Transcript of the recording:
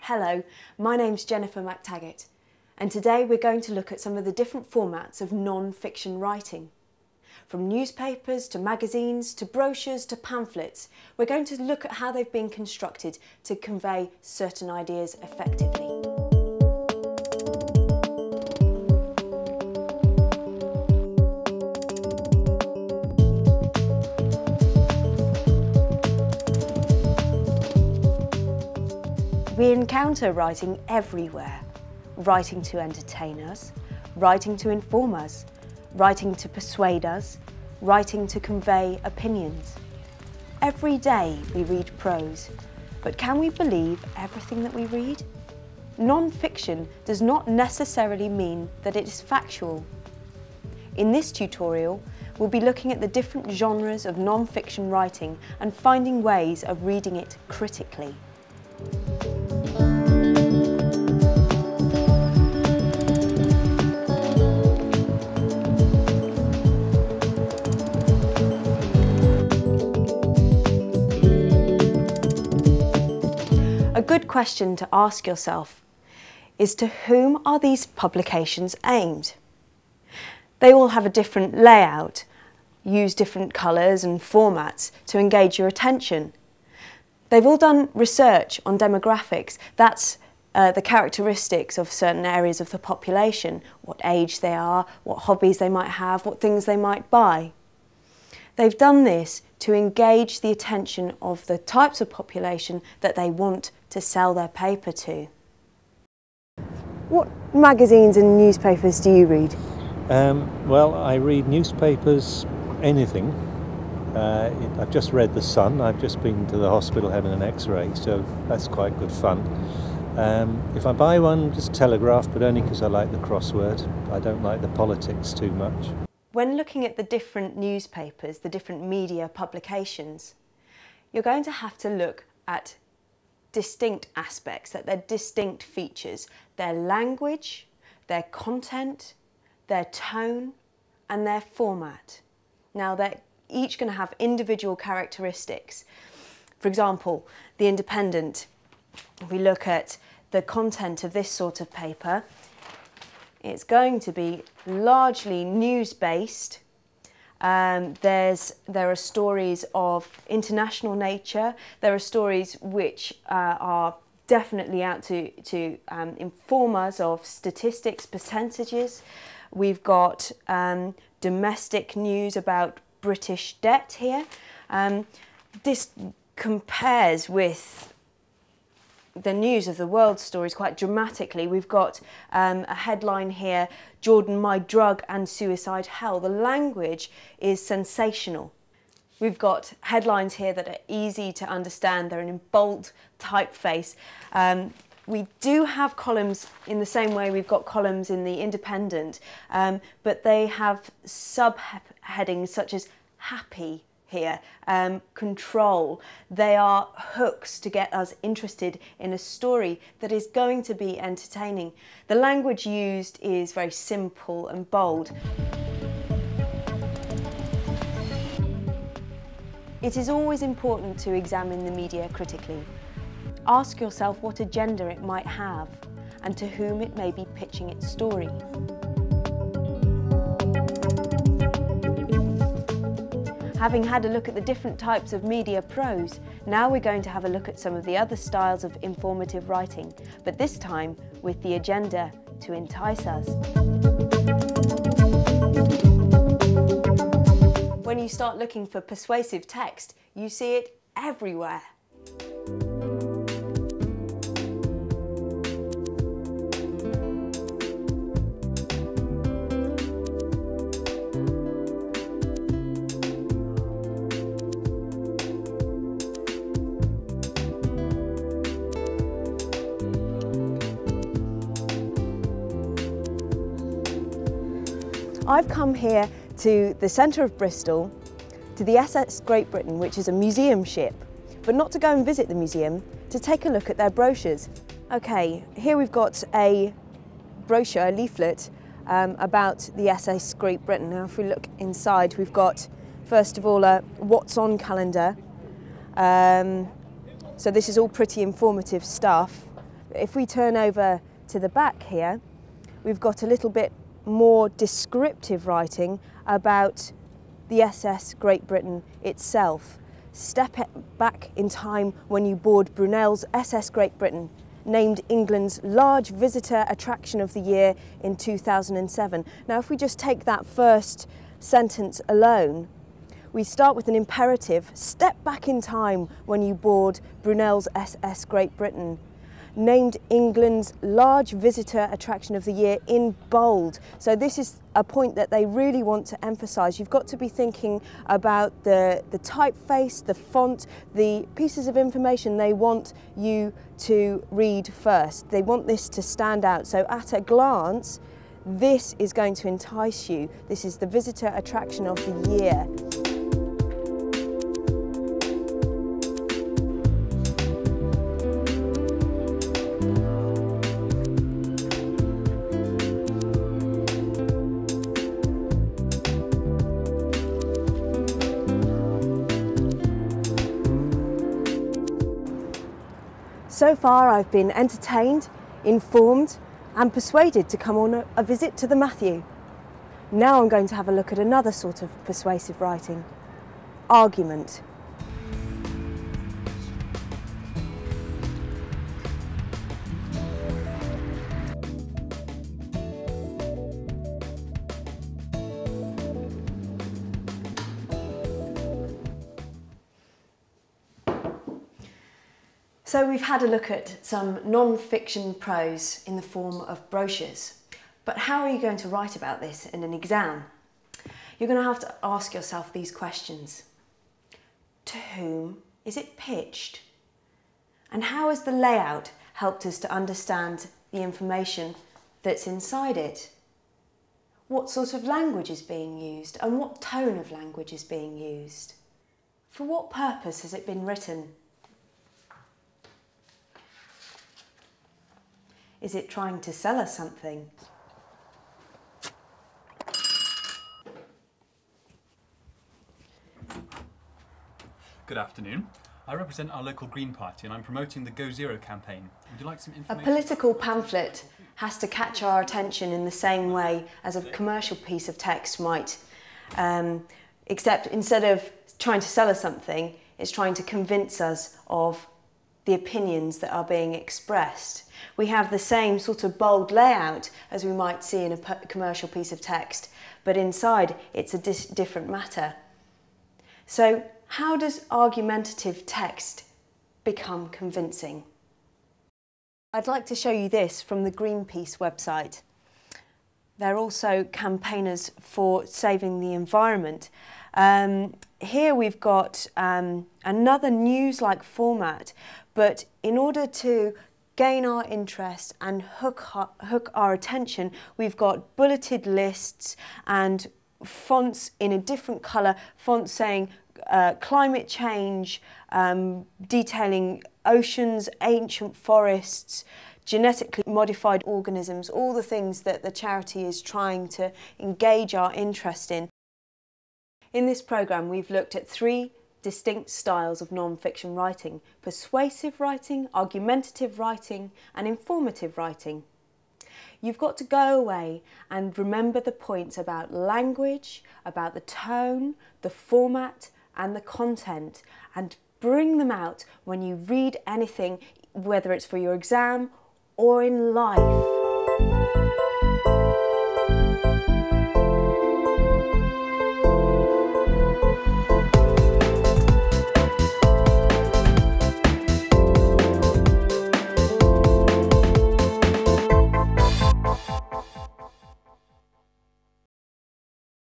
Hello, my name's Jennifer McTaggart, and today we're going to look at some of the different formats of non-fiction writing. From newspapers to magazines to brochures to pamphlets, we're going to look at how they've been constructed to convey certain ideas effectively. We encounter writing everywhere. Writing to entertain us, writing to inform us, writing to persuade us, writing to convey opinions. Every day we read prose, but can we believe everything that we read? Non-fiction does not necessarily mean that it is factual. In this tutorial, we'll be looking at the different genres of non-fiction writing and finding ways of reading it critically. A good question to ask yourself is, to whom are these publications aimed? They all have a different layout, use different colours and formats to engage your attention. They've all done research on demographics. That's the characteristics of certain areas of the population, what age they are, what hobbies they might have, what things they might buy. They've done this to engage the attention of the types of population that they want to sell their paper to. What magazines and newspapers do you read? Well, I read newspapers, anything. I've just read The Sun. I've just been to the hospital having an X-ray, so that's quite good fun. If I buy one, just Telegraph, but only because I like the crossword. I don't like the politics too much. When looking at the different newspapers, the different media publications, you're going to have to look at distinct aspects, that they're distinct features, their language, their content, their tone, and their format. Now, they're each going to have individual characteristics. For example, The Independent, if we look at the content of this sort of paper, it's going to be largely news-based. There are stories of international nature. There are stories which are definitely out to inform us of statistics, percentages. We've got domestic news about British debt here. This compares with the news of the world stories quite dramatically. We've got a headline here, Jordan, my drug and suicide hell. The language is sensational. We've got headlines here that are easy to understand. They're in bold typeface. We do have columns in the same way we've got columns in the Independent, but they have subheadings such as happy here, control. They are hooks to get us interested in a story that is going to be entertaining. The language used is very simple and bold. It is always important to examine the media critically. Ask yourself what agenda it might have and to whom it may be pitching its story. Having had a look at the different types of media prose, now we're going to have a look at some of the other styles of informative writing, but this time with the agenda to entice us. When you start looking for persuasive text, you see it everywhere. I've come here to the centre of Bristol, to the SS Great Britain, which is a museum ship, but not to go and visit the museum, to take a look at their brochures. Okay, here we've got a brochure, a leaflet, about the SS Great Britain. Now if we look inside, we've got first of all a what's on calendar. So this is all pretty informative stuff. If we turn over to the back here, we've got a little bit more descriptive writing about the SS Great Britain itself. Step back in time when you board Brunel's SS Great Britain, named England's large visitor attraction of the year in 2007. Now, if we just take that first sentence alone, we start with an imperative. Step back in time when you board Brunel's SS Great Britain, named England's large visitor attraction of the year in bold. So this is a point that they really want to emphasise. You've got to be thinking about the typeface, the font, the pieces of information they want you to read first. They want this to stand out. So at a glance, this is going to entice you. This is the visitor attraction of the year. So far I've been entertained, informed and persuaded to come on a visit to the Matthew. Now I'm going to have a look at another sort of persuasive writing, argument. So we've had a look at some non-fiction prose in the form of brochures, but how are you going to write about this in an exam? You're going to have to ask yourself these questions. To whom is it pitched? And how has the layout helped us to understand the information that's inside it? What sort of language is being used and what tone of language is being used? For what purpose has it been written? Is it trying to sell us something? Good afternoon. I represent our local Green Party and I'm promoting the Go Zero campaign. Would you like some A information? political pamphlet has to catch our attention in the same way as a commercial piece of text might, except instead of trying to sell us something, it's trying to convince us of the opinions that are being expressed. We have the same sort of bold layout as we might see in a commercial piece of text, but inside it's a different matter. So how does argumentative text become convincing? I'd like to show you this from the Greenpeace website. They're also campaigners for saving the environment. Here we've got another news-like format, but in order to gain our interest and hook our attention, we've got bulleted lists and fonts in a different colour, fonts saying climate change, detailing oceans, ancient forests, genetically modified organisms, all the things that the charity is trying to engage our interest in. In this programme, we've looked at 3 distinct styles of non-fiction writing: persuasive writing, argumentative writing and informative writing. You've got to go away and remember the points about language, about the tone, the format and the content, and bring them out when you read anything, whether it's for your exam or in life.